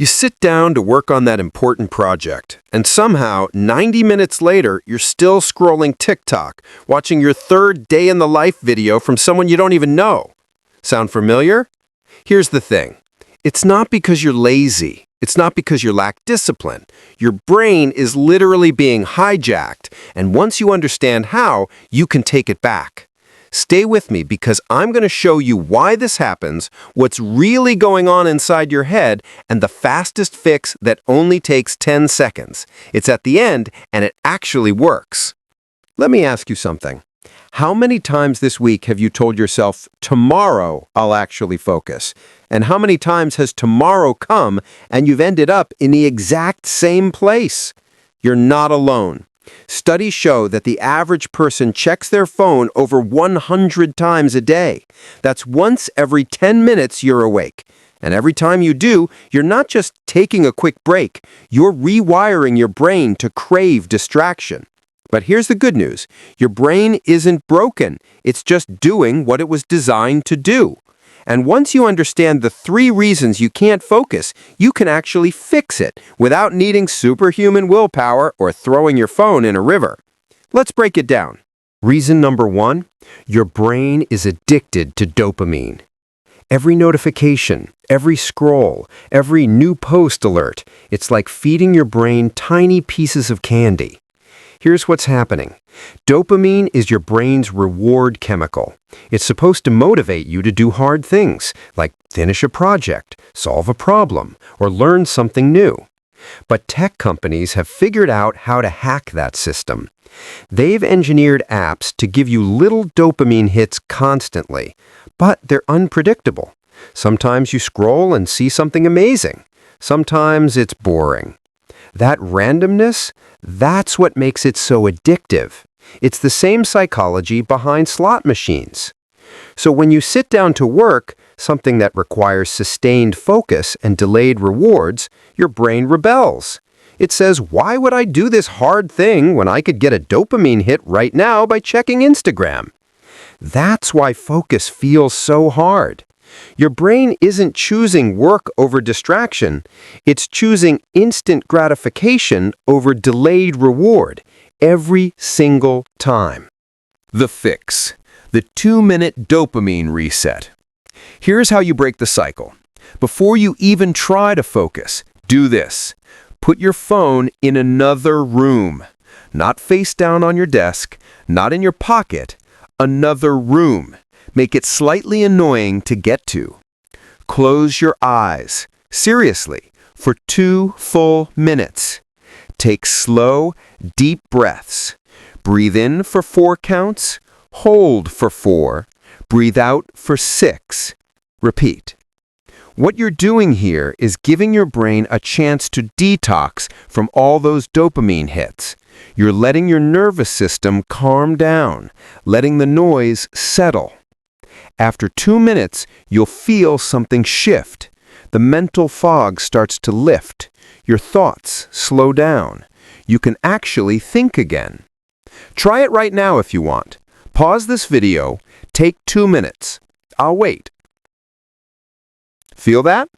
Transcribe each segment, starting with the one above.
You sit down to work on that important project, and somehow, 90 minutes later, you're still scrolling TikTok, watching your third day in the life video from someone you don't even know. Sound familiar? Here's the thing. It's not because you're lazy. It's not because you lack discipline. Your brain is literally being hijacked, and once you understand how, you can take it back. Stay with me because I'm going to show you why this happens, what's really going on inside your head, and the fastest fix that only takes 10 seconds. It's at the end, and it actually works. Let me ask you something. How many times this week have you told yourself, tomorrow I'll actually focus? And how many times has tomorrow come and you've ended up in the exact same place? You're not alone. Studies show that the average person checks their phone over 100 times a day. That's once every 10 minutes you're awake. And every time you do, you're not just taking a quick break, you're rewiring your brain to crave distraction. But here's the good news. Your brain isn't broken. It's just doing what it was designed to do. And once you understand the 3 reasons you can't focus, you can actually fix it without needing superhuman willpower or throwing your phone in a river. Let's break it down. Reason number 1, your brain is addicted to dopamine. Every notification, every scroll, every new post alert, it's like feeding your brain tiny pieces of candy. Here's what's happening. Dopamine is your brain's reward chemical. It's supposed to motivate you to do hard things, like finish a project, solve a problem, or learn something new. But tech companies have figured out how to hack that system. They've engineered apps to give you little dopamine hits constantly, but they're unpredictable. Sometimes you scroll and see something amazing. Sometimes it's boring. That randomness, that's what makes it so addictive. It's the same psychology behind slot machines. So when you sit down to work, something that requires sustained focus and delayed rewards, your brain rebels. It says, why would I do this hard thing when I could get a dopamine hit right now by checking Instagram? That's why focus feels so hard. Your brain isn't choosing work over distraction. It's choosing instant gratification over delayed reward every single time. The fix. The 2-minute dopamine reset. Here's how you break the cycle. Before you even try to focus, do this. Put your phone in another room. Not face down on your desk, not in your pocket. Another room. Make it slightly annoying to get to. Close your eyes, seriously, for 2 full minutes. Take slow, deep breaths. Breathe in for 4 counts, hold for 4, breathe out for 6. Repeat. What you're doing here is giving your brain a chance to detox from all those dopamine hits. You're letting your nervous system calm down, letting the noise settle. After 2 minutes, you'll feel something shift. The mental fog starts to lift. Your thoughts slow down. You can actually think again. Try it right now if you want. Pause this video. Take 2 minutes. I'll wait. Feel that?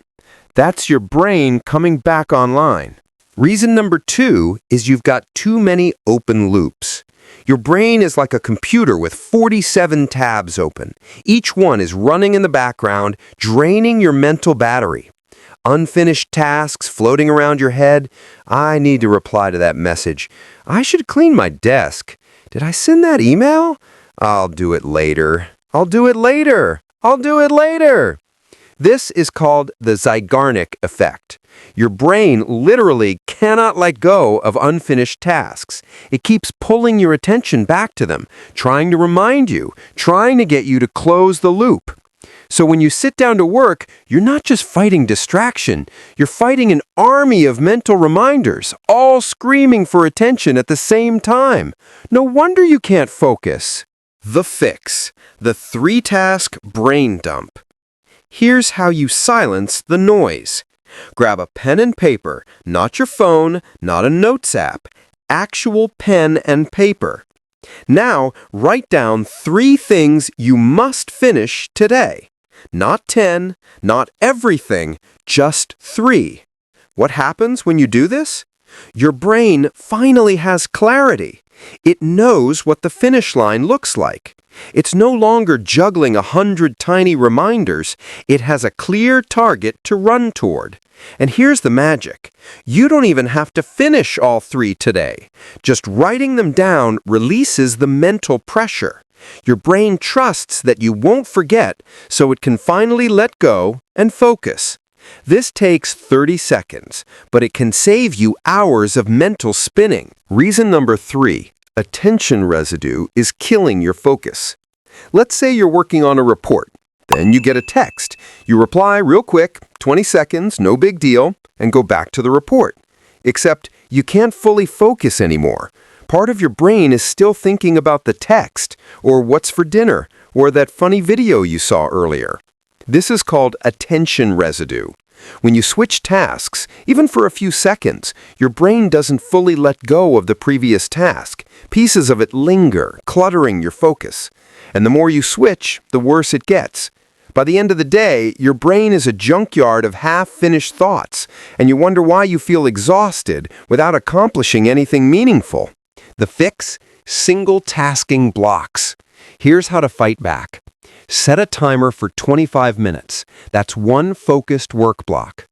That's your brain coming back online. Reason number 2 is you've got too many open loops. Your brain is like a computer with 47 tabs open. Each one is running in the background, draining your mental battery. Unfinished tasks floating around your head. I need to reply to that message. I should clean my desk. Did I send that email? I'll do it later. I'll do it later. I'll do it later. This is called the Zeigarnik Effect. Your brain literally cannot let go of unfinished tasks. It keeps pulling your attention back to them, trying to remind you, trying to get you to close the loop. So when you sit down to work, you're not just fighting distraction, you're fighting an army of mental reminders, all screaming for attention at the same time. No wonder you can't focus. The fix. The 3-task brain dump. Here's how you silence the noise. Grab a pen and paper, not your phone, not a notes app, actual pen and paper. Now, write down 3 things you must finish today. Not 10, not everything, just 3. What happens when you do this? Your brain finally has clarity. It knows what the finish line looks like. It's no longer juggling 100 tiny reminders. It has a clear target to run toward. And here's the magic. You don't even have to finish all 3 today. Just writing them down releases the mental pressure. Your brain trusts that you won't forget, so it can finally let go and focus. This takes 30 seconds, but it can save you hours of mental spinning. Reason number 3, attention residue is killing your focus. Let's say you're working on a report. Then you get a text. You reply real quick, 20 seconds, no big deal, and go back to the report. Except you can't fully focus anymore. Part of your brain is still thinking about the text, or what's for dinner, or that funny video you saw earlier. This is called attention residue. When you switch tasks, even for a few seconds, your brain doesn't fully let go of the previous task. Pieces of it linger, cluttering your focus. And the more you switch, the worse it gets. By the end of the day, your brain is a junkyard of half-finished thoughts, and you wonder why you feel exhausted without accomplishing anything meaningful. The fix? Single-tasking blocks. Here's how to fight back. Set a timer for 25 minutes. That's one focused work block.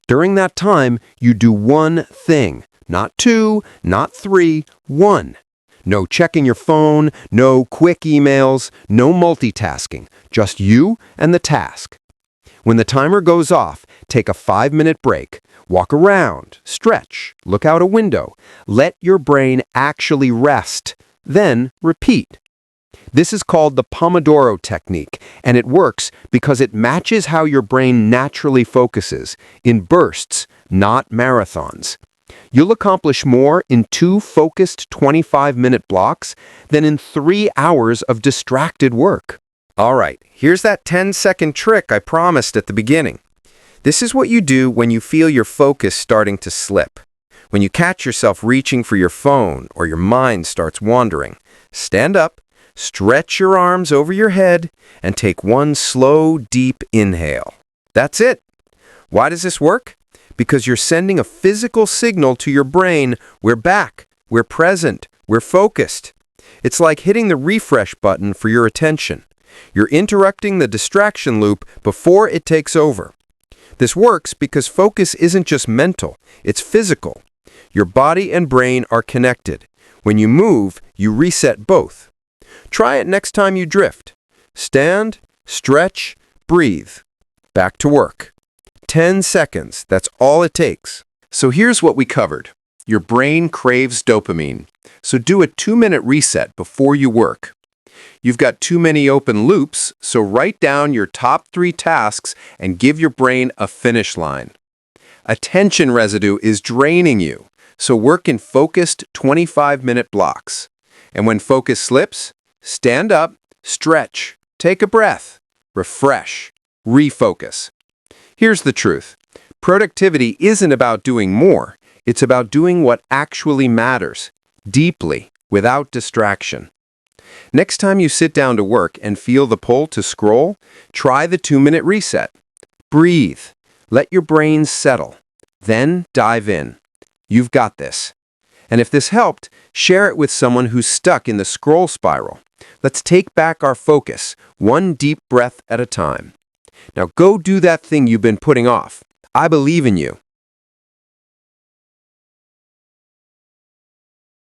During that time, you do one thing. Not 2, not 3, 1. No checking your phone, no quick emails, no multitasking. Just you and the task. When the timer goes off, take a 5-minute break. Walk around, stretch, look out a window. Let your brain actually rest. Then repeat. This is called the Pomodoro Technique, and it works because it matches how your brain naturally focuses, in bursts, not marathons. You'll accomplish more in 2 focused 25-minute blocks than in 3 hours of distracted work. All right, here's that 10-second trick I promised at the beginning. This is what you do when you feel your focus starting to slip. When you catch yourself reaching for your phone or your mind starts wandering, stand up, stretch your arms over your head, and take one slow, deep inhale. That's it. Why does this work? Because you're sending a physical signal to your brain, we're back, we're present, we're focused. It's like hitting the refresh button for your attention. You're interrupting the distraction loop before it takes over. This works because focus isn't just mental, it's physical. Your body and brain are connected. When you move, you reset both. Try it next time you drift. Stand, stretch, breathe. Back to work. 10 seconds, that's all it takes. So here's what we covered. Your brain craves dopamine, so do a 2-minute reset before you work. You've got too many open loops, so write down your top 3 tasks and give your brain a finish line. Attention residue is draining you, so work in focused 25-minute blocks. And when focus slips, stand up, stretch, take a breath, refresh, refocus. Here's the truth. Productivity isn't about doing more. It's about doing what actually matters, deeply, without distraction. Next time you sit down to work and feel the pull to scroll, try the 2-minute reset. Breathe. Let your brain settle. Then dive in. You've got this. And if this helped, share it with someone who's stuck in the scroll spiral. Let's take back our focus, one deep breath at a time. Now go do that thing you've been putting off. I believe in you.